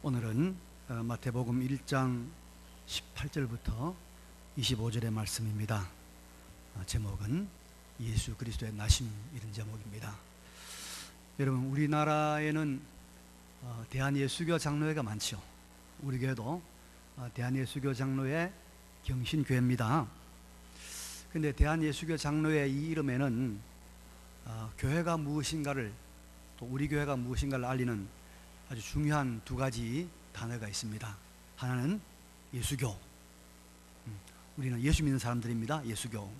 오늘은 마태복음 1장 18절부터 25절의 말씀입니다. 제목은 예수 그리스도의 나심, 이런 제목입니다. 여러분, 우리나라에는 대한예수교 장로회가 많죠. 우리 교회도 대한예수교 장로회 경신교회입니다. 그런데 대한예수교 장로회 이 이름에는 교회가 무엇인가를, 또 우리 교회가 무엇인가를 알리는 아주 중요한 두 가지 단어가 있습니다. 하나는 예수교, 우리는 예수 믿는 사람들입니다. 예수교.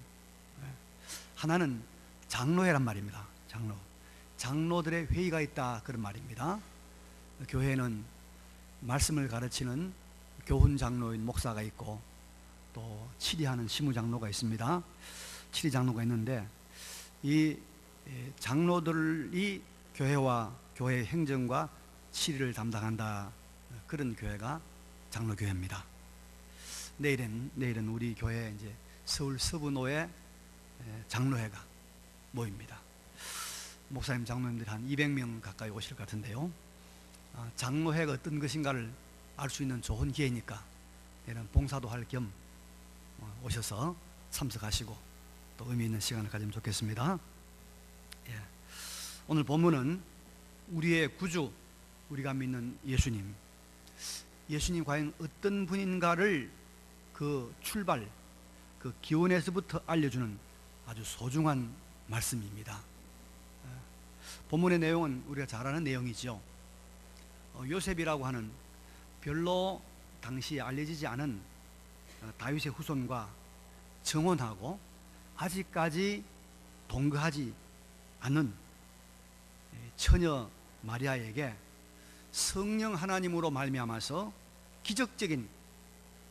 하나는 장로회란 말입니다. 장로들의 회의가 있다, 그런 말입니다. 교회는 말씀을 가르치는 교훈 장로인 목사가 있고, 또 치리하는 시무장로가 있습니다. 치리장로가 있는데, 이 장로들이 교회와 교회 행정과 치리를 담당한다, 그런 교회가 장로교회입니다. 내일은 우리 교회 이제 서울 서부노회 장로회가 모입니다. 목사님, 장로님들이 한 200명 가까이 오실 것 같은데요. 장로회가 어떤 것인가를 알 수 있는 좋은 기회니까 내일은 봉사도 할 겸 오셔서 참석하시고 또 의미 있는 시간을 가지면 좋겠습니다. 오늘 본문은 우리의 구주, 우리가 믿는 예수님 과연 어떤 분인가를 그 출발, 그 기원에서부터 알려주는 아주 소중한 말씀입니다. 본문의 내용은 우리가 잘 아는 내용이죠. 요셉이라고 하는 별로 당시에 알려지지 않은 다윗의 후손과 정혼하고 아직까지 동거하지 않는 처녀 마리아에게 성령 하나님으로 말미암아서 기적적인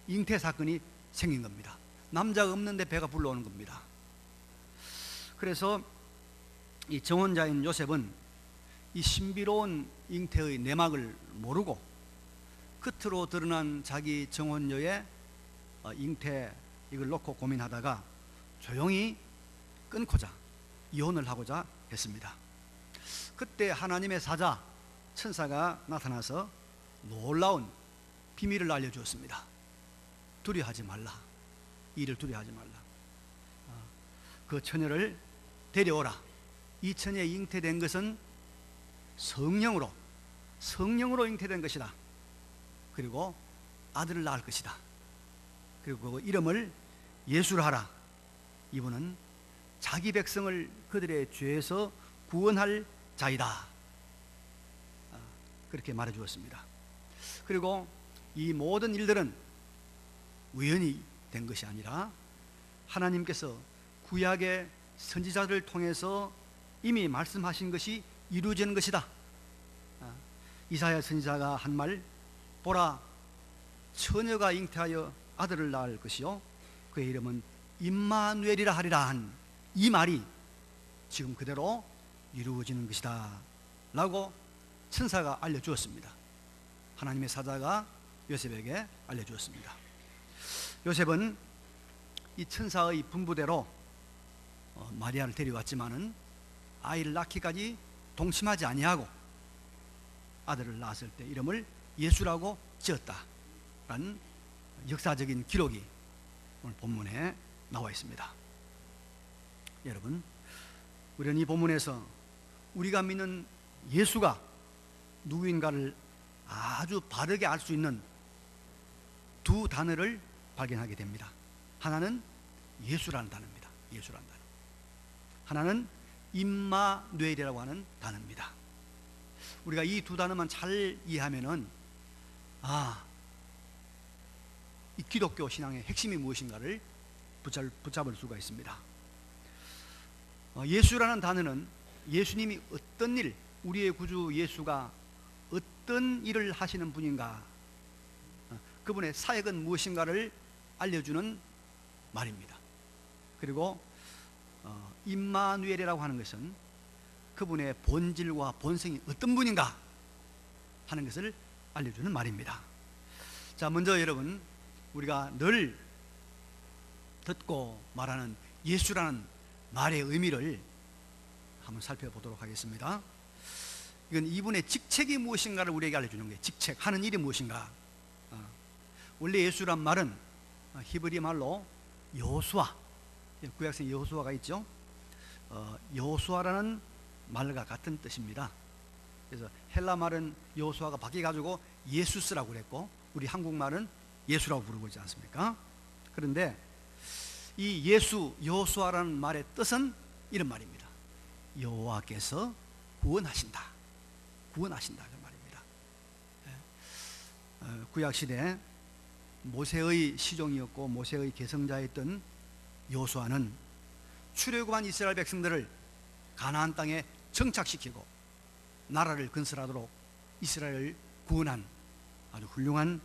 잉태 사건이 생긴 겁니다. 남자가 없는데 배가 불러오는 겁니다. 그래서 이 정혼자인 요셉은 이 신비로운 잉태의 내막을 모르고 겉으로 드러난 자기 정혼녀의 잉태, 이걸 놓고 고민하다가 조용히 끊고자, 이혼을 하고자 했습니다. 그때 하나님의 사자, 천사가 나타나서 놀라운 비밀을 알려주었습니다. 두려워하지 말라. 이를 두려워하지 말라. 그 처녀를 데려오라. 이 처녀에 잉태된 것은 성령으로 잉태된 것이다. 그리고 아들을 낳을 것이다. 그리고 그 이름을 예수라 하라. 이분은 자기 백성을 그들의 죄에서 구원할 자이다. 그렇게 말해 주었습니다. 그리고 이 모든 일들은 우연히 된 것이 아니라 하나님께서 구약의 선지자들을 통해서 이미 말씀하신 것이 이루어지는 것이다. 이사야 선지자가 한 말, 보라, 처녀가 잉태하여 아들을 낳을 것이요 그의 이름은 임마누엘이라 하리라 한 이 말이 지금 그대로 이루어지는 것이다 라고 천사가 알려주었습니다. 하나님의 사자가 요셉에게 알려주었습니다. 요셉은 이 천사의 분부대로 마리아를 데려왔지만은 아이를 낳기까지 동침하지 아니하고 아들을 낳았을 때 이름을 예수라고 지었다라는 역사적인 기록이 오늘 본문에 나와 있습니다. 여러분, 우리는 이 본문에서 우리가 믿는 예수가 누구인가를 아주 바르게 알 수 있는 두 단어를 발견하게 됩니다. 하나는 예수라는 단어입니다. 예수라는 단어. 하나는 임마누엘이라고 하는 단어입니다. 우리가 이 두 단어만 잘 이해하면은 이 기독교 신앙의 핵심이 무엇인가를 붙잡을 수가 있습니다. 예수라는 단어는 예수님이 어떤 일, 우리의 구주 예수가 어떤 일을 하시는 분인가, 그분의 사역은 무엇인가를 알려주는 말입니다. 그리고 임마누엘이라고 하는 것은 그분의 본질과 본성이 어떤 분인가 하는 것을 알려주는 말입니다. 자, 먼저 여러분, 우리가 늘 듣고 말하는 예수라는 말의 의미를 한번 살펴보도록 하겠습니다. 이건 이분의 직책이 무엇인가를 우리에게 알려주는 거예요. 직책, 하는 일이 무엇인가. 원래 예수란 말은 히브리 말로 여호수아, 구약성 여호수아가 있죠. 여호수아라는 말과 같은 뜻입니다. 그래서 헬라 말은 여호수아가 바뀌어가지고 예수스라고 그랬고, 우리 한국말은 예수라고 부르고 있지 않습니까? 그런데 이 예수, 여호수아라는 말의 뜻은 이런 말입니다. 여호와께서 구원하신다, 구원하신다, 그 말입니다. 구약시대 모세의 시종이었고 모세의 계승자였던 여호수아는 출애굽한 이스라엘 백성들을 가나안 땅에 정착시키고 나라를 건설하도록 이스라엘을 구원한 아주 훌륭한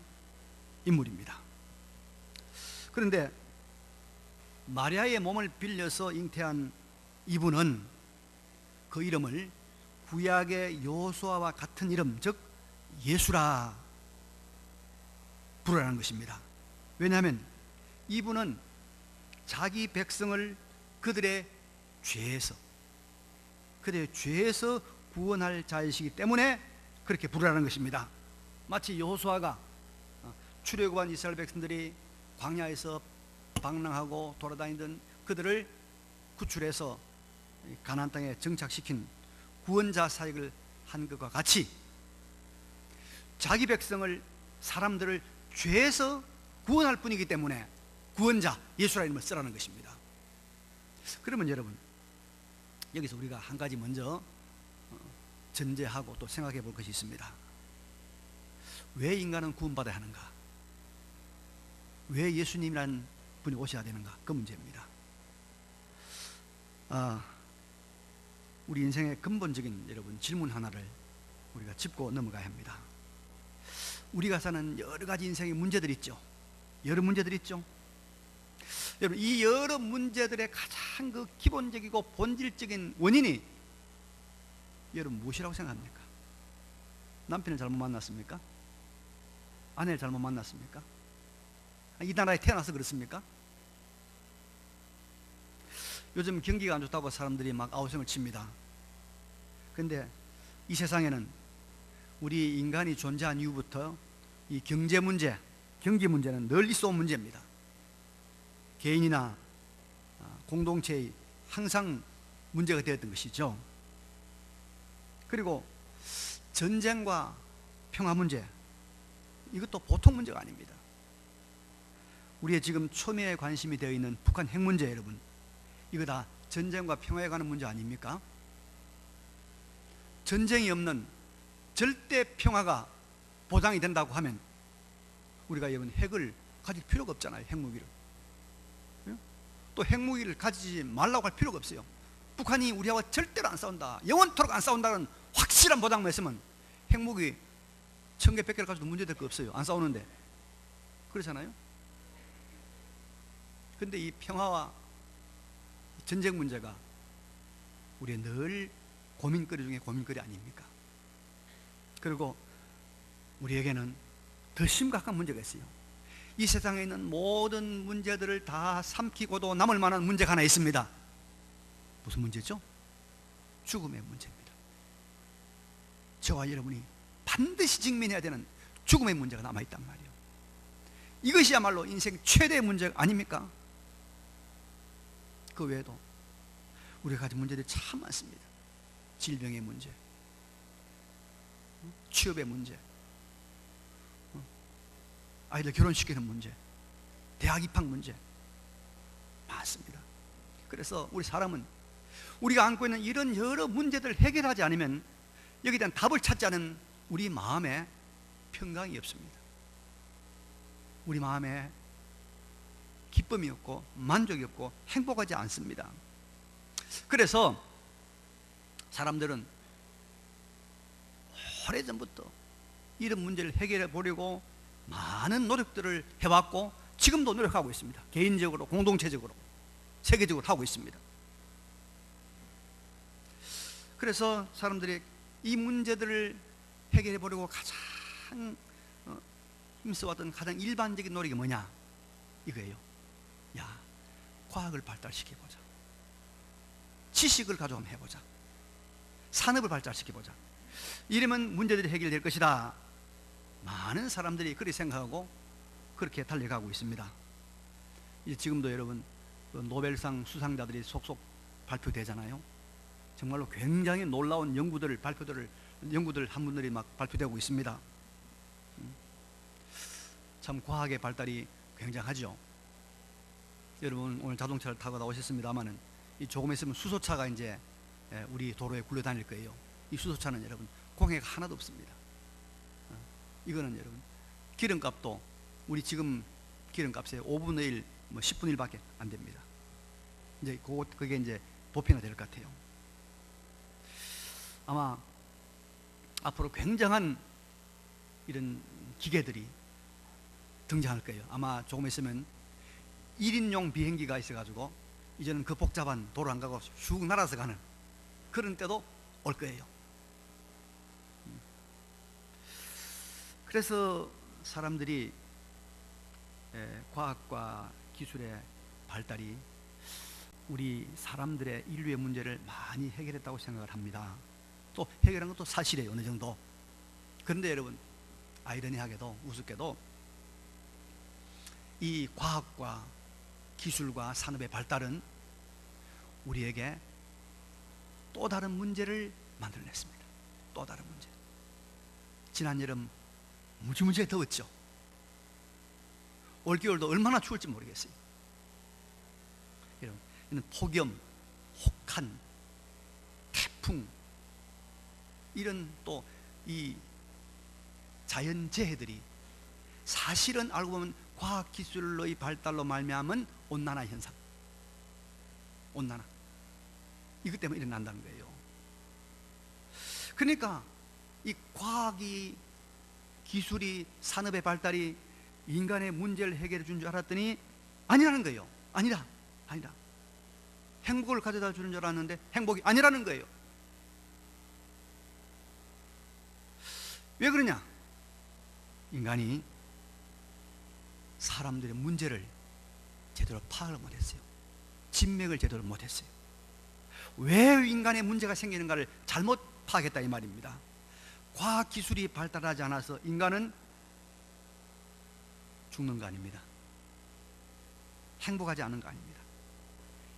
인물입니다. 그런데 마리아의 몸을 빌려서 잉태한 이분은 그 이름을 구약의 여호수아와 같은 이름, 즉 예수라 부르라는 것입니다. 왜냐하면 이분은 자기 백성을 그들의 죄에서 구원할 자이시기 때문에 그렇게 부르라는 것입니다. 마치 여호수아가 출애굽한 이스라엘 백성들이 광야에서 방랑하고 돌아다니던 그들을 구출해서 가나안 땅에 정착시킨 구원자 사역을 한 것과 같이 자기 백성을, 사람들을 죄에서 구원할 뿐이기 때문에 구원자 예수라는 이름을 쓰라는 것입니다. 그러면 여러분, 여기서 우리가 한 가지 먼저 전제하고 또 생각해 볼 것이 있습니다. 왜 인간은 구원받아야 하는가? 왜 예수님이라는 분이 오셔야 되는가? 그 문제입니다. 우리 인생의 근본적인 여러분 질문 하나를 우리가 짚고 넘어가야 합니다. 우리가 사는 여러 가지 인생의 문제들이 있죠. 여러 문제들이 있죠. 여러분, 이 여러 문제들의 가장 그 기본적이고 본질적인 원인이 여러분 무엇이라고 생각합니까? 남편을 잘못 만났습니까? 아내를 잘못 만났습니까? 이 나라에 태어나서 그렇습니까? 요즘 경기가 안 좋다고 사람들이 막 아우성을 칩니다. 그런데 이 세상에는 우리 인간이 존재한 이후부터 이 경제 문제, 경기 문제는 늘 있어온 문제입니다. 개인이나 공동체의 항상 문제가 되었던 것이죠. 그리고 전쟁과 평화 문제, 이것도 보통 문제가 아닙니다. 우리의 지금 초미에 관심이 되어 있는 북한 핵 문제, 여러분, 이거 다 전쟁과 평화에 관한 문제 아닙니까? 전쟁이 없는 절대 평화가 보장이 된다고 하면 우리가 여러분 핵을 가질 필요가 없잖아요. 핵무기를. 또 핵무기를 가지지 말라고 할 필요가 없어요. 북한이 우리하고 절대로 안 싸운다, 영원토록 안 싸운다는 확실한 보장만 있으면 핵무기 1000개 100개를 가지고 문제될 거 없어요. 안 싸우는데. 그렇잖아요. 그런데 이 평화와 전쟁 문제가 우리의 늘 고민거리 중에 고민거리 아닙니까? 그리고 우리에게는 더 심각한 문제가 있어요. 이 세상에 있는 모든 문제들을 다 삼키고도 남을 만한 문제가 하나 있습니다. 무슨 문제죠? 죽음의 문제입니다. 저와 여러분이 반드시 직면해야 되는 죽음의 문제가 남아있단 말이에요. 이것이야말로 인생 최대의 문제 아닙니까? 그 외에도 우리가 가진 문제들이 참 많습니다. 질병의 문제, 취업의 문제, 아이들 결혼시키는 문제, 대학 입학 문제 많습니다. 그래서 우리 사람은 우리가 안고 있는 이런 여러 문제들을 해결하지 않으면 여기에 대한 답을 찾지 않은 우리 마음에 평강이 없습니다. 우리 마음에 기쁨이 없고 만족이 없고 행복하지 않습니다. 그래서 사람들은 오래전부터 이런 문제를 해결해 보려고 많은 노력들을 해왔고 지금도 노력하고 있습니다. 개인적으로, 공동체적으로, 세계적으로 하고 있습니다. 그래서 사람들이 이 문제들을 해결해 보려고 가장 힘써왔던 가장 일반적인 노력이 뭐냐? 이거예요. 야, 과학을 발달시켜보자. 지식을 가지고 한번 해보자. 산업을 발달시켜보자. 이러면 문제들이 해결될 것이다. 많은 사람들이 그렇게 생각하고 그렇게 달려가고 있습니다. 지금도 여러분 노벨상 수상자들이 속속 발표되잖아요. 정말로 굉장히 놀라운 연구들 한 분들이 막 발표되고 있습니다. 참 과학의 발달이 굉장하죠. 여러분 오늘 자동차를 타고 나오셨습니다만은 이 조금 있으면 수소차가 이제 우리 도로에 굴러다닐 거예요. 이 수소차는 여러분 공해가 하나도 없습니다. 이거는 여러분 기름값도 우리 지금 기름값의 5분의 1, 10분의 1밖에 안 됩니다. 이제 그게 이제 보편화 될 것 같아요. 아마 앞으로 굉장한 이런 기계들이 등장할 거예요. 아마 조금 있으면 1인용 비행기가 있어가지고 이제는 그 복잡한 도로 안 가고 슉 날아서 가는 그런 때도 올 거예요. 그래서 사람들이 과학과 기술의 발달이 우리 사람들의 인류의 문제를 많이 해결했다고 생각을 합니다. 또 해결한 것도 사실이에요, 어느 정도. 그런데 여러분 아이러니하게도 우습게도 이 과학과 기술과 산업의 발달은 우리에게 또 다른 문제를 만들어냈습니다. 또 다른 문제. 지난 여름 무지무지하게 더웠죠. 올겨울도 얼마나 추울지 모르겠어요. 여러분, 이런 폭염, 혹한, 태풍 이런 또 이 자연재해들이 사실은 알고 보면 과학기술의 발달로 말미암은 온난화 현상, 온난화 이것 때문에 일어난다는 거예요. 그러니까 이 과학이 기술이 산업의 발달이 인간의 문제를 해결해 준 줄 알았더니 아니라는 거예요. 아니다. 행복을 가져다 주는 줄 알았는데 행복이 아니라는 거예요. 왜 그러냐? 인간이 사람들의 문제를 제대로 파악을 못했어요. 진맥을 제대로 못했어요. 왜 인간의 문제가 생기는가를 잘못 파악했다 이 말입니다. 과학기술이 발달하지 않아서 인간은 죽는 거 아닙니다. 행복하지 않은 거 아닙니다.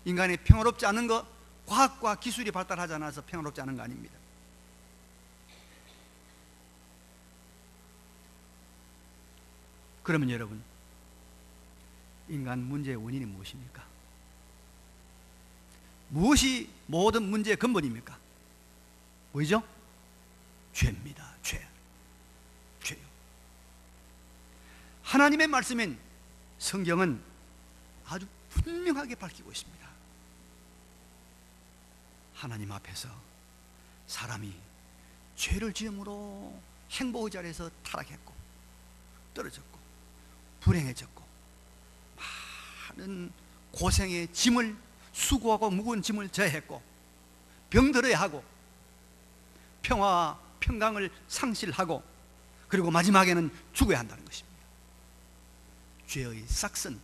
인간이 평화롭지 않은 거, 과학과 기술이 발달하지 않아서 평화롭지 않은 거 아닙니다. 그러면 여러분, 인간 문제의 원인이 무엇입니까? 무엇이 모든 문제의 근본입니까? 뭐죠? 죄입니다. 죄요. 하나님의 말씀인 성경은 아주 분명하게 밝히고 있습니다. 하나님 앞에서 사람이 죄를 지음으로 행복의 자리에서 타락했고 떨어졌고 불행해졌고 많은 고생의 짐을 수고하고 무거운 짐을 져야 했고 병들어야 하고 평화와 평강을 상실하고 그리고 마지막에는 죽어야 한다는 것입니다. 죄의 싹슨,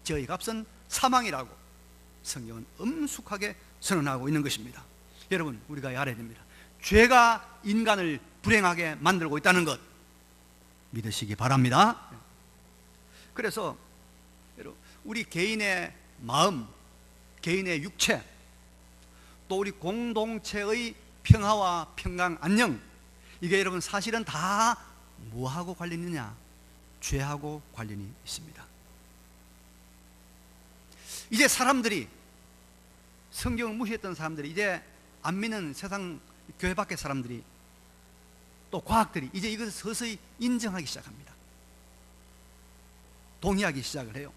죄의 값은 사망이라고 성경은 엄숙하게 선언하고 있는 것입니다. 여러분, 우리가 알아야 됩니다. 죄가 인간을 불행하게 만들고 있다는 것 믿으시기 바랍니다. 그래서 여러분, 우리 개인의 마음, 개인의 육체, 또 우리 공동체의 평화와 평강, 안녕, 이게 여러분 사실은 다 뭐하고 관련이 있느냐? 죄하고 관련이 있습니다. 이제 사람들이, 성경을 무시했던 사람들이, 이제 안 믿는 세상 교회 밖의 사람들이, 또 과학들이 이제 이것을 서서히 인정하기 시작합니다. 동의하기 시작을 해요.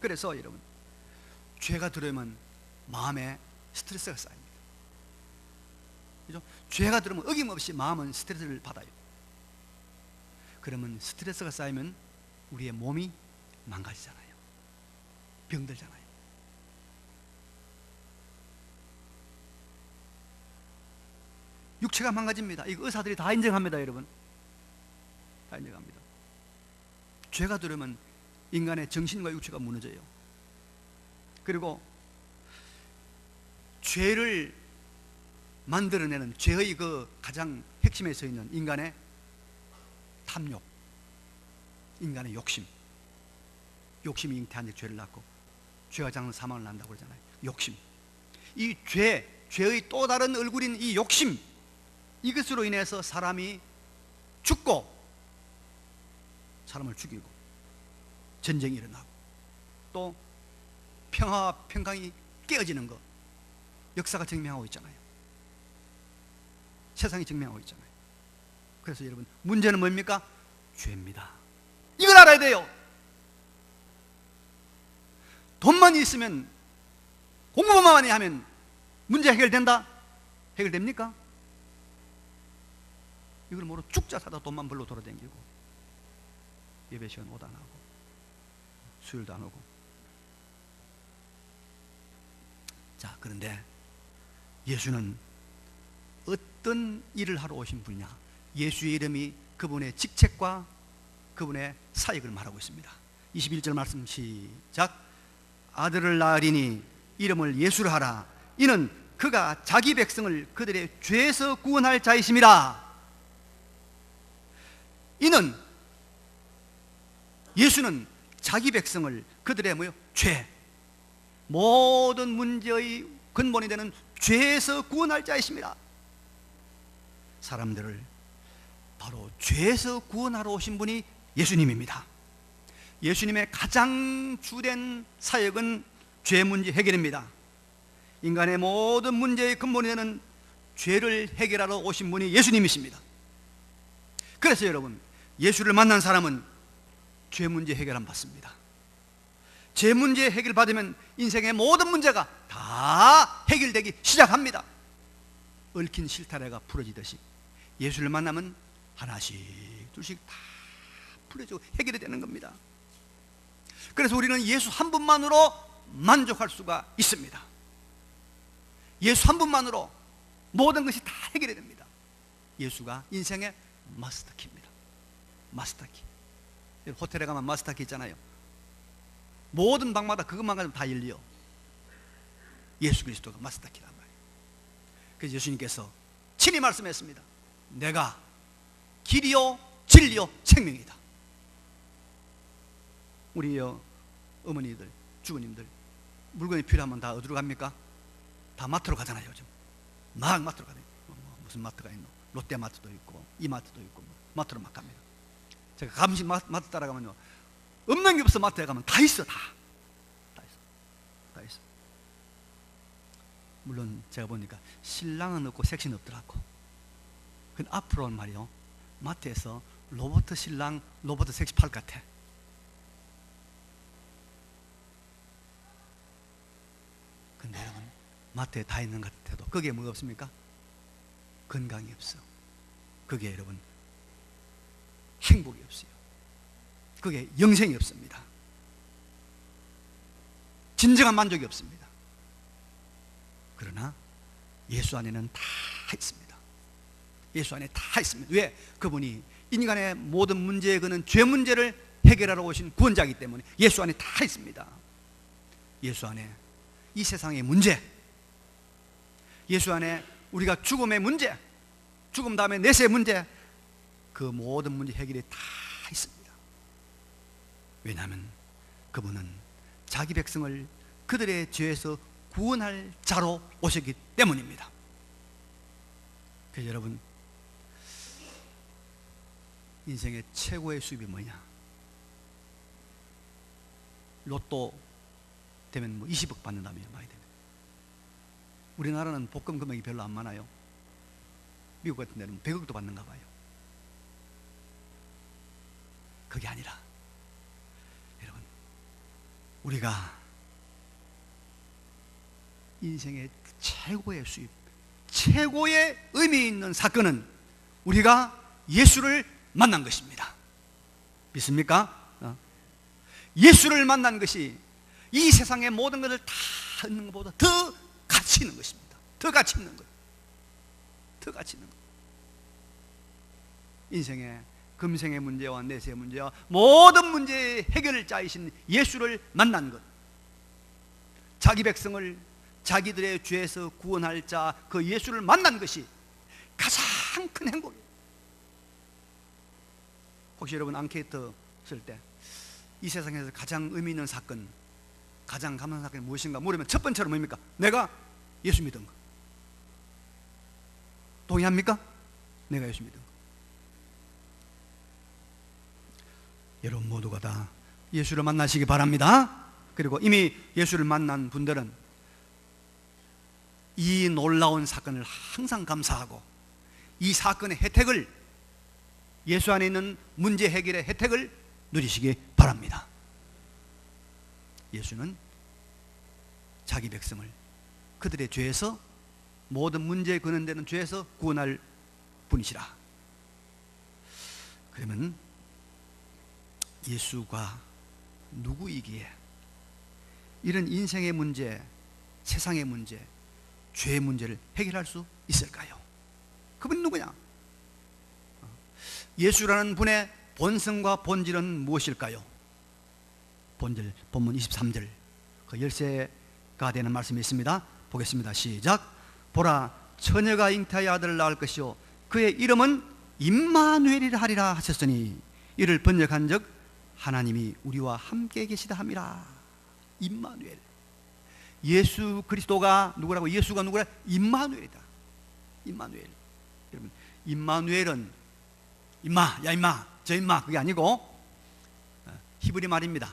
그래서 여러분, 죄가 들어오면 마음에 스트레스가 쌓입니다. 그죠? 죄가 들어오면 어김없이 마음은 스트레스를 받아요. 그러면 스트레스가 쌓이면 우리의 몸이 망가지잖아요. 병들잖아요. 육체가 망가집니다. 이거 의사들이 다 인정합니다, 여러분. 다 인정합니다. 죄가 들어오면 인간의 정신과 육체가 무너져요. 그리고 죄를 만들어내는 죄의 그 가장 핵심에 서 있는 인간의 탐욕, 인간의 욕심. 욕심이 잉태한 데 죄를 낳고 죄가 장은 사망을 낳는다고 그러잖아요. 욕심. 이 죄의 또 다른 얼굴인 이 욕심, 이것으로 인해서 사람이 죽고 사람을 죽이고 전쟁이 일어나고 또 평화와 평강이 깨어지는 것, 역사가 증명하고 있잖아요. 세상이 증명하고 있잖아요. 그래서 여러분, 문제는 뭡니까? 죄입니다. 이걸 알아야 돼요. 돈만 있으면, 공부만 많이 하면 문제 해결된다? 해결됩니까? 이걸 모르고 죽자 사다 돈만 벌러 돌아다니고 예배 시간 오도 안 하고 수요일도 안 오고. 자, 그런데 예수는 어떤 일을 하러 오신 분이냐? 예수의 이름이 그분의 직책과 그분의 사역을 말하고 있습니다. 21절 말씀 시작. 아들을 낳으리니 이름을 예수라 하라. 이는 그가 자기 백성을 그들의 죄에서 구원할 자이심이라. 이는, 예수는 자기 백성을 그들의 죄, 모든 문제의 근본이 되는 죄에서 구원할 자이십니다. 사람들을 바로 죄에서 구원하러 오신 분이 예수님입니다. 예수님의 가장 주된 사역은 죄 문제 해결입니다. 인간의 모든 문제의 근본이 되는 죄를 해결하러 오신 분이 예수님이십니다. 그래서 여러분, 예수를 만난 사람은 죄 문제 해결 안 받습니다. 죄 문제 해결 받으면 인생의 모든 문제가 다 해결되기 시작합니다. 얽힌 실타래가 풀어지듯이 예수를 만나면 하나씩 둘씩 다 풀어지고 해결이 되는 겁니다. 그래서 우리는 예수 한 분만으로 만족할 수가 있습니다. 예수 한 분만으로 모든 것이 다 해결이 됩니다. 예수가 인생의 마스터키입니다. 마스터키. 호텔에 가면 마스터키 있잖아요. 모든 방마다 그것만 가지고 다 열려. 예수 그리스도가 마스터키란 말이에요. 그래서 예수님께서 친히 말씀했습니다. 내가 길이요 진리요 생명이다. 우리 어머니들, 주부님들 물건이 필요하면 다 어디로 갑니까? 다 마트로 가잖아요. 요즘 막 마트로 가요. 무슨 마트가 있노? 롯데마트도 있고 이마트도 있고 마트로 막 갑니다. 제가 가끔씩 마트 따라가면요, 없는 게 없어. 마트에 가면 다 있어. 다 있어. 물론 제가 보니까 신랑은 없고 섹시는 없더라고. 근데 앞으로는 말이요, 마트에서 로봇 신랑, 로봇 섹시 팔 것 같아. 근데 여러분, 마트에 다 있는 것 같아도 거기에 뭐가 없습니까? 건강이 없어. 거기에 여러분 행복이 없어요. 거기에 영생이 없습니다. 진정한 만족이 없습니다. 그러나 예수 안에는 다 있습니다. 예수 안에 다 있습니다. 왜? 그분이 인간의 모든 문제에 그는 죄 문제를 해결하러 오신 구원자이기 때문에 예수 안에 다 있습니다. 예수 안에 이 세상의 문제, 예수 안에 우리가 죽음의 문제, 죽음 다음에 내세의 문제, 그 모든 문제 해결이 다 있습니다. 왜냐하면 그분은 자기 백성을 그들의 죄에서 구원할 자로 오셨기 때문입니다. 그래서 여러분, 인생의 최고의 수입이 뭐냐? 로또 되면 20억 받는다며, 많이 되면. 우리나라는 복권 금액이 별로 안 많아요. 미국 같은 데는 100억도 받는가 봐요. 그게 아니라 여러분, 우리가 인생의 최고의 수입, 최고의 의미 있는 사건은 우리가 예수를 만난 것입니다. 믿습니까? 예수를 만난 것이 이 세상의 모든 것을 다 얻는 것보다 더 가치 있는 것입니다. 더 가치 있는 것. 더 가치 있는 것. 인생의 금생의 문제와 내세의 문제와 모든 문제의 해결자이신 예수를 만난 것, 자기 백성을 자기들의 죄에서 구원할 자 그 예수를 만난 것이 가장 큰 행복이에요. 혹시 여러분 앙케이트 쓸 때 이 세상에서 가장 의미 있는 사건, 가장 감사한 사건이 무엇인가 물으면 첫 번째로 뭡니까? 내가 예수 믿은 거. 동의합니까? 내가 예수 믿은 거. 여러분 모두가 다 예수를 만나시기 바랍니다. 그리고 이미 예수를 만난 분들은 이 놀라운 사건을 항상 감사하고 이 사건의 혜택을, 예수 안에 있는 문제 해결의 혜택을 누리시기 바랍니다. 예수는 자기 백성을 그들의 죄에서, 모든 문제에 근원되는 죄에서 구원할 분이시라. 그러면 예수가 누구이기에 이런 인생의 문제, 세상의 문제, 죄의 문제를 해결할 수 있을까요? 그분이 누구냐? 예수라는 분의 본성과 본질은 무엇일까요? 본질, 본문 23절 그 열쇠가 되는 말씀이 있습니다. 보겠습니다. 시작. 보라, 처녀가 잉태하여 아들을 낳을 것이요 그의 이름은 임마누엘이라 하리라 하셨으니 이를 번역한 적 하나님이 우리와 함께 계시다 함이라. 임마누엘. 예수 그리스도가 누구라고? 예수가 누구라? 임마누엘이다. 임마누엘. 여러분, 임마누엘은 임마, 야 임마, 저 임마 그게 아니고 히브리 말입니다.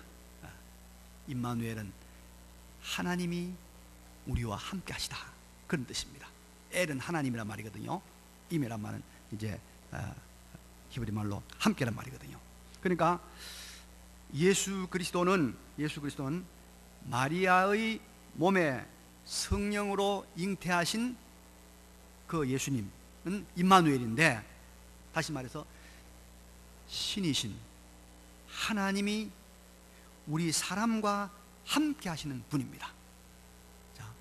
임마누엘은 하나님이 우리와 함께 하시다, 그런 뜻입니다. 엘은 하나님이란 말이거든요. 임이란 말은 이제 히브리 말로 함께란 말이거든요. 그러니까 예수 그리스도는 마리아의 몸에 성령으로 잉태하신 그 예수님은 임마누엘인데, 다시 말해서 신이신 하나님이 우리 사람과 함께 하시는 분입니다. 자,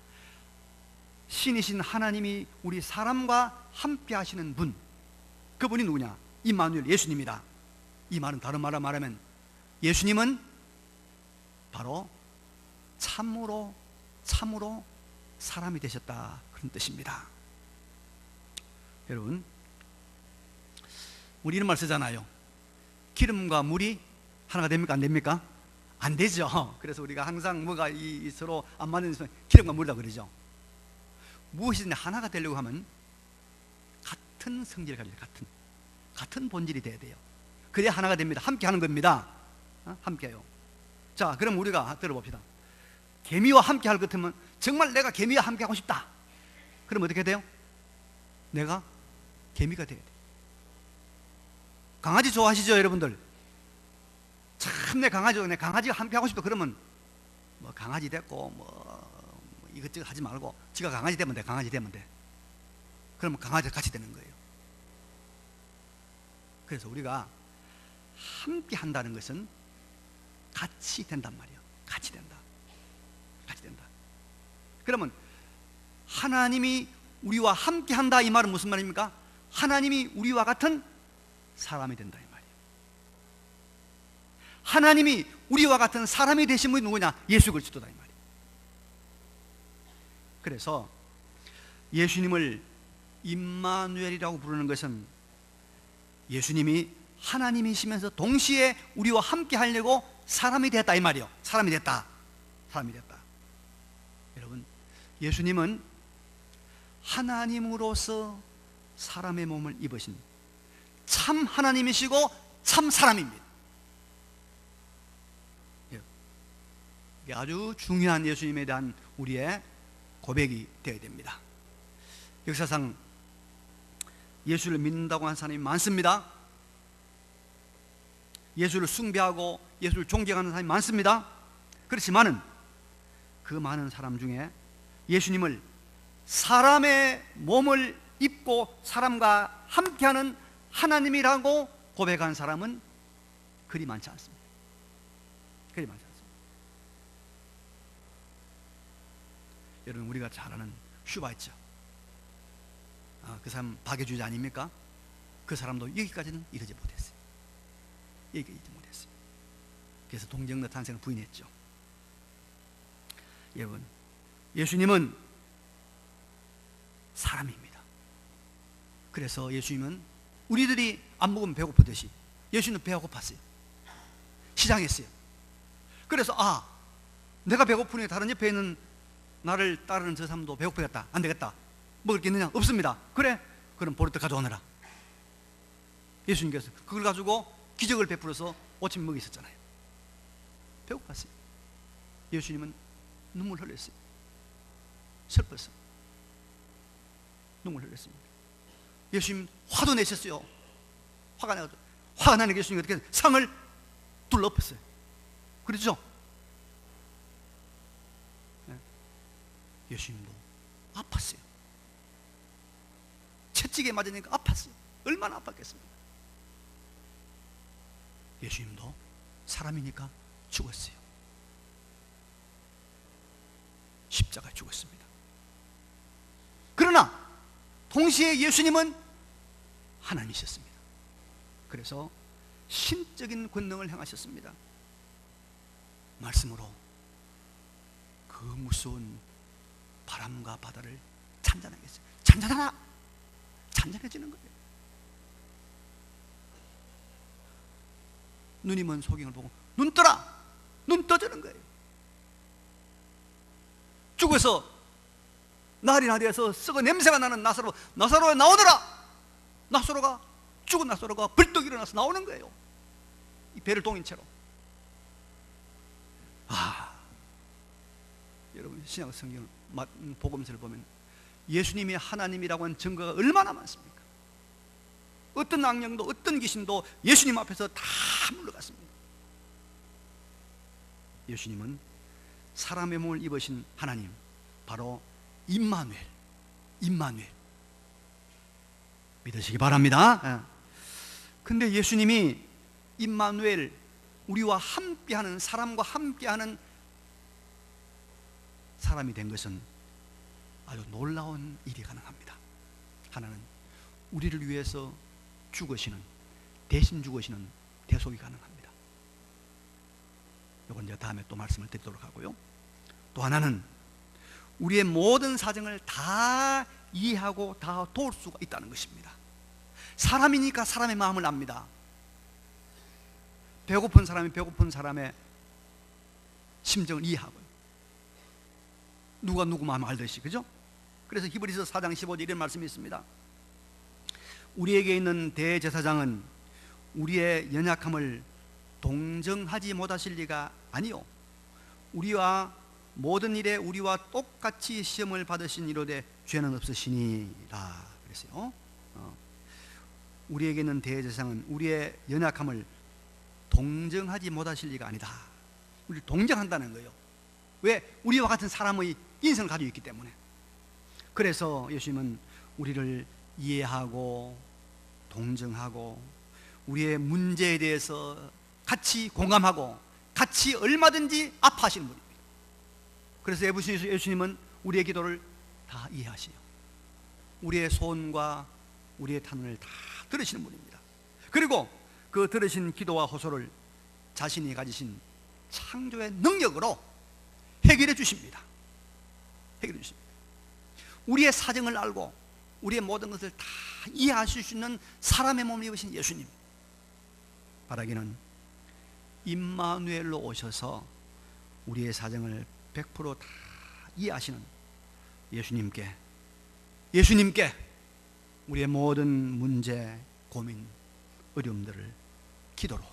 신이신 하나님이 우리 사람과 함께 하시는 분, 그분이 누구냐? 임마누엘, 예수님이다. 이 말은 다른 말로 말하면 예수님은 바로 참으로 사람이 되셨다, 그런 뜻입니다. 여러분, 우리 이런 말 쓰잖아요. 기름과 물이 하나가 됩니까? 안 됩니까? 안 되죠. 그래서 우리가 항상 뭐가 서로 안 맞는 기름과 물이라 그러죠. 무엇이든 하나가 되려고 하면 같은 성질을 가지고 같은 본질이 돼야 돼요. 그래야 하나가 됩니다. 함께 하는 겁니다. 함께요. 자, 그럼 우리가 들어봅시다. 개미와 함께 할 것 같으면, 정말 내가 개미와 함께 하고 싶다, 그럼 어떻게 돼요? 내가 개미가 돼야 돼. 강아지 좋아하시죠, 여러분들? 참 내 강아지가 함께 하고 싶다 그러면 뭐 강아지 됐고 뭐 이것저것 하지 말고 지가 강아지 되면 돼. 강아지 되면 돼. 그러면 강아지가 같이 되는 거예요. 그래서 우리가 함께 한다는 것은 같이 된단 말이에요. 같이 된다. 그러면 하나님이 우리와 함께 한다, 이 말은 무슨 말입니까? 하나님이 우리와 같은 사람이 된다, 이 말이에요. 하나님이 우리와 같은 사람이 되신 분이 누구냐? 예수 그리스도다, 이 말이에요. 그래서 예수님을 임마누엘이라고 부르는 것은 예수님이 하나님이시면서 동시에 우리와 함께 하려고 사람이 됐다, 이 말이에요. 사람이 됐다. 여러분, 예수님은 하나님으로서 사람의 몸을 입으신 참 하나님이시고 참 사람입니다. 이게 아주 중요한 예수님에 대한 우리의 고백이 되어야 됩니다. 역사상 예수를 믿는다고 하는 사람이 많습니다. 예수를 숭배하고 예수를 존경하는 사람이 많습니다. 그렇지만은 그 많은 사람 중에 예수님을 사람의 몸을 입고 사람과 함께하는 하나님이라고 고백한 사람은 그리 많지 않습니다. 여러분, 우리가 잘 아는 슈바이처, 그 사람 박애주의자 아닙니까? 그 사람도 여기까지는 이르지 못했어요. 그래서 동정너 탄생을 부인했죠. 여러분, 예수님은 사람입니다. 그래서 예수님은 우리들이 안 먹으면 배고프듯이 예수님은 배가 고팠어요. 시장했어요. 그래서 내가 배고프니 다른 옆에 있는 나를 따르는 저 사람도 배고프겠다. 안 되겠다. 먹을 게 있느냐? 없습니다. 그래? 그럼 보리떡 가져오너라. 예수님께서 그걸 가지고 기적을 베풀어서 오침 먹이 있었잖아요. 배고팠어요. 예수님은 눈물 흘렸어요. 슬펐어요. 눈물 흘렸습니다. 예수님 화도 내셨어요. 화가 나는 예수님이 어떻게 상을 둘러엎었어요. 그렇죠? 예수님도 아팠어요. 채찍에 맞으니까 아팠어요. 얼마나 아팠겠습니까? 예수님도 사람이니까 죽었어요. 십자가에 죽었습니다. 그러나 동시에 예수님은 하나님이셨습니다. 그래서 신적인 권능을 행하셨습니다. 말씀으로 그 무서운 바람과 바다를 잔잔하게 했어요. 잔잔하라! 잔잔해지는 거예요. 눈이 먼 소경을 보고 눈 떠라! 눈 떠지는 거예요. 죽어서 날이 나되어서 썩어 냄새가 나는 나사로가 나오더라! 죽은 나사로가 벌떡 일어나서 나오는 거예요. 이 배를 동인 채로. 여러분 신약 성경 복음서를 보면 예수님이 하나님이라고 하는 증거가 얼마나 많습니까? 어떤 악령도 어떤 귀신도 예수님 앞에서 다 물러갔습니다. 예수님은 사람의 몸을 입으신 하나님, 바로 임마누엘 믿으시기 바랍니다. 근데 예수님이 임마누엘, 우리와 함께하는, 사람과 함께하는 사람이 된 것은 아주 놀라운 일이 가능합니다. 하나는 우리를 위해서 대신 죽으시는 대속이 가능합니다. 이건 이제 다음에 또 말씀을 드리도록 하고요. 또 하나는 우리의 모든 사정을 다 이해하고 다 도울 수가 있다는 것입니다. 사람이니까 사람의 마음을 압니다. 배고픈 사람이 배고픈 사람의 심정을 이해하고요. 누가 누구 마음을 알듯이, 그죠? 그래서 히브리서 4장 15절 이런 말씀이 있습니다. 우리에게 있는 대제사장은 우리의 연약함을 동정하지 못하실 리가 아니요, 우리와 모든 일에 우리와 똑같이 시험을 받으신 이로되 죄는 없으시니라 그랬어요. 우리에게는 대제사장은 우리의 연약함을 동정하지 못하실 리가 아니다. 우리를 동정한다는 거예요. 왜? 우리와 같은 사람의 인성을 가지고 있기 때문에. 그래서 예수님은 우리를 이해하고 동정하고 우리의 문제에 대해서 같이 공감하고 같이 얼마든지 아파하시는 분입니다. 그래서 예수님은 우리의 기도를 다 이해하시요, 우리의 소원과 우리의 탄원을 다 들으시는 분입니다. 그리고 그 들으신 기도와 호소를 자신이 가지신 창조의 능력으로 해결해 주십니다. 해결해 주십니다. 우리의 사정을 알고 우리의 모든 것을 다 이해하실 수 있는 사람의 몸을 입으신 예수님, 바라기는 임마누엘로 오셔서 우리의 사정을 100% 다 이해하시는 예수님께 우리의 모든 문제, 고민, 어려움들을 기도로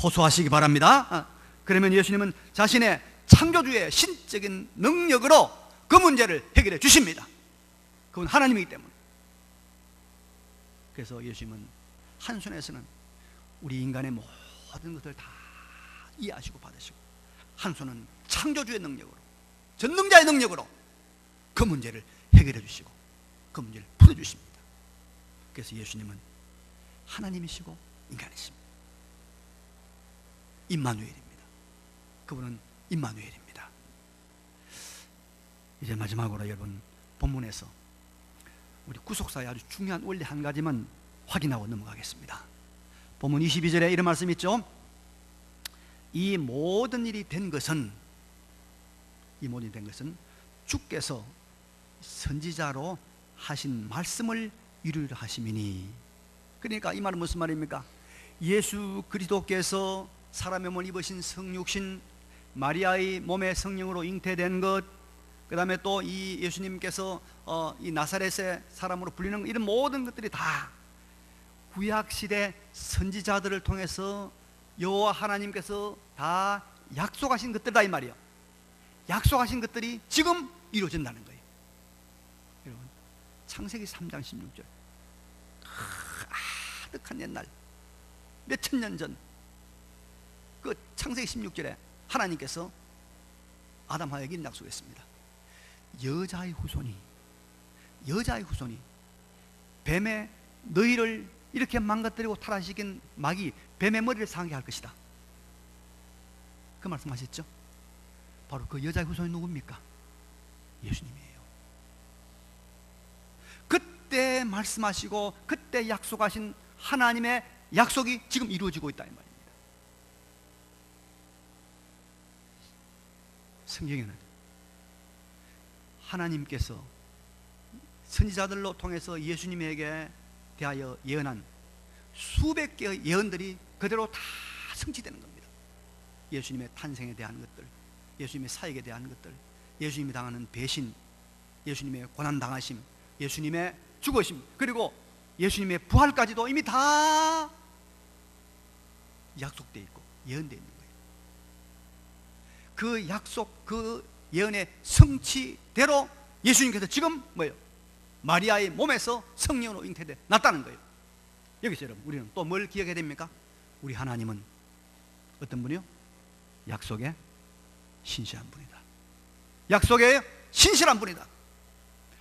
호소하시기 바랍니다. 그러면 예수님은 자신의 창조주의 신적인 능력으로 그 문제를 해결해 주십니다. 그건 하나님이기 때문에. 그래서 예수님은 한 손에서는 우리 인간의 모든 것을 다 이해하시고 받으시고, 한 손은 창조주의 능력으로, 전능자의 능력으로 그 문제를 해결해 주시고 그 문제를 풀어 주십니다. 그래서 예수님은 하나님이시고 인간이십니다. 임마누엘입니다. 그분은 임마누엘입니다. 이제 마지막으로 여러분, 본문에서 우리 구속사의 아주 중요한 원리 한 가지만 확인하고 넘어가겠습니다. 본문 22절에 이런 말씀이 있죠. 이 모든 일이 된 것은 주께서 선지자로 하신 말씀을 이루려 하심이니. 그러니까 이 말은 무슨 말입니까? 예수 그리스도께서 사람의 몸을 입으신 성육신, 마리아의 몸에 성령으로 잉태된 것, 그 다음에 또 이 예수님께서 이 나사렛의 사람으로 불리는 이런 모든 것들이 다 구약시대 선지자들을 통해서 여호와 하나님께서 다 약속하신 것들이다 이 말이에요. 약속하신 것들이 지금 이루어진다는 거예요. 여러분, 창세기 3장 16절, 아득한 옛날 몇 천 년 전 그 창세기 16절에 하나님께서 아담 하와에게 이런 약속했습니다. 여자의 후손이 뱀의 너희를 이렇게 망가뜨리고 타락시킨 마귀 뱀의 머리를 상하게 할 것이다. 그 말씀하셨죠? 바로 그 여자의 후손이 누굽니까? 예수님이에요. 그때 말씀하시고 그때 약속하신 하나님의 약속이 지금 이루어지고 있다 이 말입니다. 성경에는 하나님께서 선지자들로 통해서 예수님에게 대하여 예언한 수백 개의 예언들이 그대로 다 성취되는 겁니다. 예수님의 탄생에 대한 것들, 예수님의 사역에 대한 것들, 예수님이 당하는 배신, 예수님의 고난당하심, 예수님의 죽으심, 그리고 예수님의 부활까지도 이미 다 약속되어 있고 예언되어 있는 거예요. 그 약속, 그 예언의 성취대로 예수님께서 지금 뭐예요? 마리아의 몸에서 성령으로 잉태돼 났다는 거예요. 여기서 여러분, 우리는 또 뭘 기억해야 됩니까? 우리 하나님은 어떤 분이요? 약속에 신실한 분이다. 약속에 신실한 분이다.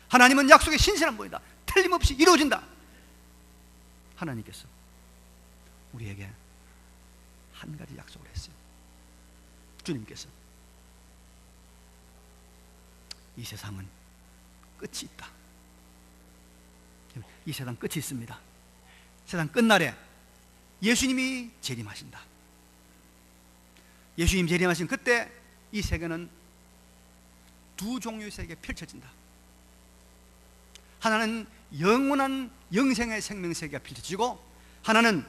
하나님은 약속에 신실한 분이다. 틀림없이 이루어진다. 하나님께서 우리에게 한 가지 약속을 했어요. 주님께서 이 세상은 끝이 있다. 이 세상 끝이 있습니다. 세상 끝날에 예수님이 재림하신다. 예수님 재림하신 그때 이 세계는 두 종류의 세계가 펼쳐진다. 하나는 영원한 영생의 생명 세계가 펼쳐지고 하나는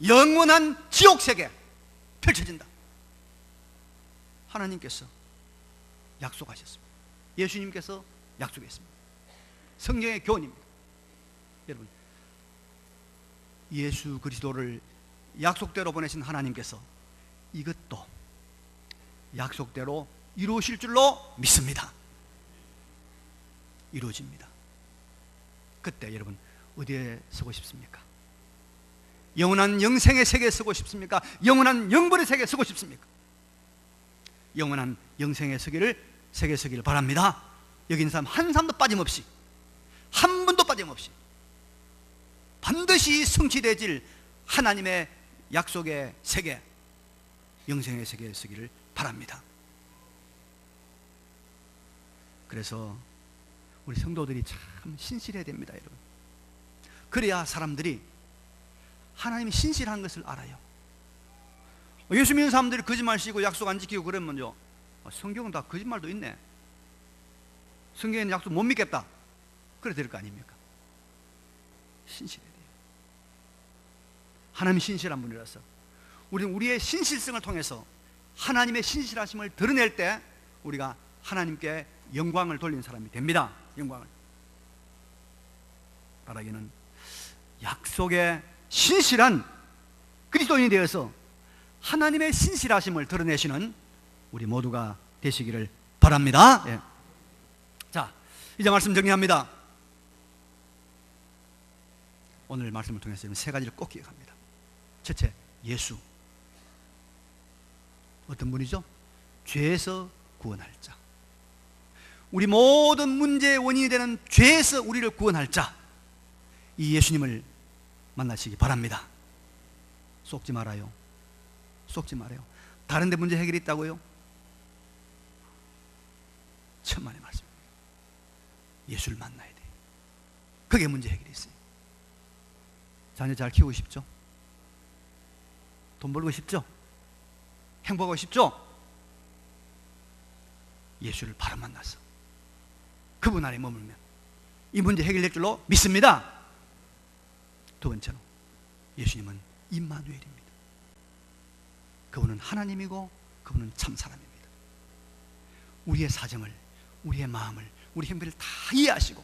영원한 지옥 세계 펼쳐진다. 하나님께서 약속하셨습니다. 예수님께서 약속했습니다. 성경의 교훈입니다. 여러분, 예수 그리스도를 약속대로 보내신 하나님께서 이것도 약속대로 이루실 줄로 믿습니다. 이루어집니다. 그때 여러분 어디에 서고 싶습니까? 영원한 영생의 세계에 서고 싶습니까? 영원한 영벌의 세계에 서고 싶습니까? 영원한 영생의 세계에 서기를 바랍니다. 여기 있는 사람 한 사람도 빠짐없이, 한 분도 빠짐없이 반드시 성취되질 하나님의 약속의 세계, 영생의 세계에 서기를 바랍니다. 그래서 우리 성도들이 참 신실해야 됩니다, 여러분. 그래야 사람들이 하나님이 신실한 것을 알아요. 예수 믿는 사람들이 거짓말 치고 약속 안 지키고 그러면요, 성경은 다 거짓말도 있네, 성경에는 약속 못 믿겠다, 그래 될 거 아닙니까? 신실해야 돼요. 하나님이 신실한 분이라서 우리는 우리의 신실성을 통해서 하나님의 신실하심을 드러낼 때 우리가 하나님께 영광을 돌리는 사람이 됩니다. 영광을 바라기는 약속에 신실한 그리스도인이 되어서 하나님의 신실하심을 드러내시는 우리 모두가 되시기를 바랍니다. 예. 자, 이제 말씀 정리합니다. 오늘 말씀을 통해서 세 가지를 꼭 기억합니다. 첫째, 예수 어떤 분이죠? 죄에서 구원할 자. 우리 모든 문제의 원인이 되는 죄에서 우리를 구원할 자, 이 예수님을 만나시기 바랍니다. 속지 말아요. 속지 말아요. 다른 데 문제 해결이 있다고요? 천만의 말씀입니다. 예수를 만나야 돼요. 그게 문제 해결이 있어요. 자녀 잘 키우고 싶죠? 돈 벌고 싶죠? 행복하고 싶죠? 예수를 바로 만나서 그분 안에 머물면 이 문제 해결될 줄로 믿습니다. 두 번째로 예수님은 임마누엘입니다. 그분은 하나님이고 그분은 참 사람입니다. 우리의 사정을, 우리의 마음을, 우리 형편을 다 이해하시고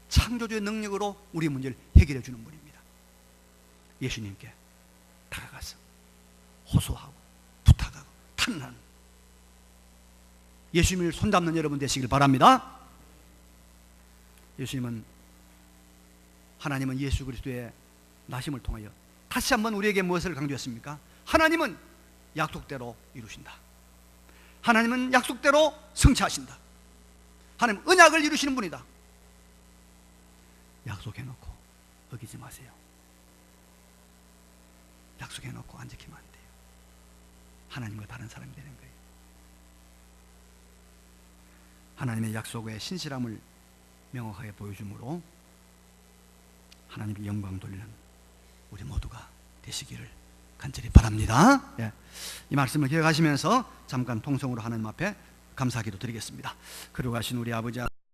창조주의 능력으로 우리 문제를 해결해 주는 분입니다. 예수님께 다가가서 호소하고 부탁하고 탄원하는 예수님을 손잡는 여러분 되시길 바랍니다. 예수님은, 하나님은 예수 그리스도의 나심을 통하여 다시 한번 우리에게 무엇을 강조했습니까? 하나님은 약속대로 이루신다. 하나님은 약속대로 성취하신다. 하나님 언약을 이루시는 분이다. 약속해놓고 어기지 마세요. 약속해놓고 안 지키면 안 돼요. 하나님과 다른 사람이 되는 거예요. 하나님의 약속의 신실함을 명확하게 보여주므로 하나님께 영광 돌리는 우리 모두가 되시기를 간절히 바랍니다. 예. 이 말씀을 기억하시면서 잠깐 통성으로 하나님 앞에 감사기도 드리겠습니다. 그러고 가신 우리 아버지